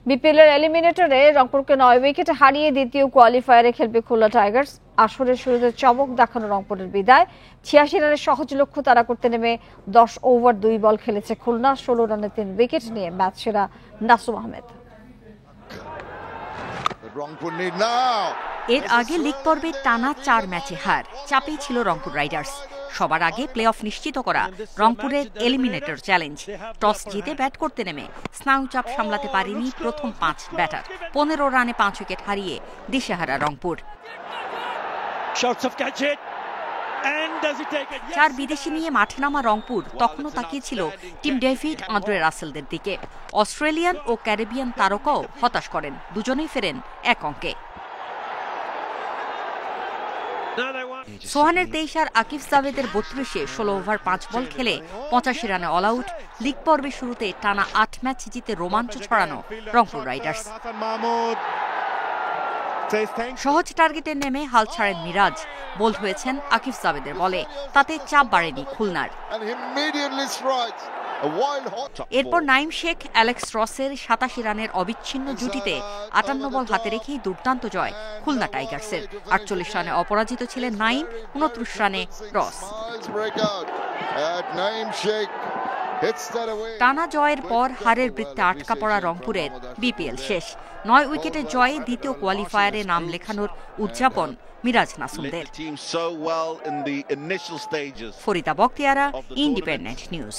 BPL এর এলিমিনেটরে রংপুরকে 9 উইকেটে হারিয়ে দ্বিতীয় কোয়ালিফায়ারে খেলবে খুলনা টাইগার্স। আসরের শুরুতে চমক দেখানো রংপুরের বিদায়। 86 রানের সহজ লক্ষ্য তাড়া করতে নেমে 10 ওভার 2 বল খেলেছে খুলনা। 16 রানে 3 উইকেট নিয়ে ম্যাচ সেরা নাসুম আহমেদ। এর আগে লিগ পর্বে টানা 4 ম্যাচে হার। চাপেই ছিল রংপুর রাইডার্স। সবার আগে প্লে অফ নিশ্চিত করা রংপুরের এলিমিনেটর চ্যালেঞ্জ। টস জিতে ব্যাট করতে নেমে স্নায়ুচাপ সামলাতে পারেনি প্রথম 5 ব্যাটার। 15 রানে 5 উইকেট হারিয়ে দিশেহারা রংপুর। 4 বিদেশি নিয়ে মাঠে নামা রংপুর তখনও তাকিয়েছিল টিম ডেভিড আন্দ্রে রাসেলদের দিকে। অস্ট্রেলিয়ান ও ক্যারিবিয়ান তারকাও হতাশ করেন। দুজনেই ফেরেন 1 অঙ্কে। সোহানের 23 আর আকিব জাভেদের 32-এ 16 ওভার 5 বল খেলে 85 রানে অল আউট। লিগ পর্বের শুরুতে টানা 8 ম্যাচ জিতে রোমাঞ্চ ছড়ানো রংপুর রাইডার্স। সহজ টার্গেটে নেমে হাল ছাড়েন মিরাজ। বোল্ড হয়েছেন আকিব জাভেদের বলে। তাতে চাপ বাড়েনি খুলনার। এরপর নাইম শেখ অ্যালেক্স রসের 87 রানের অবিচ্ছিন্ন জুটিতে 58 বল হাতে রেখেই দুর্দান্ত জয় খুলনা টাইগার্সের। 48 রানে অপরাজিত ছিলেন নাইম, 29 রানে রস। টানা জয়ের পর হারের বৃত্তে আটকা পড়া রংপুরের বিপিএল শেষ। 9 উইকেটের জয়ে দ্বিতীয় কোয়ালিফায়ারে নাম লেখানোর উদযাপন মিরাজ নাসুমদের। Farida Bakhtiyara, independent news.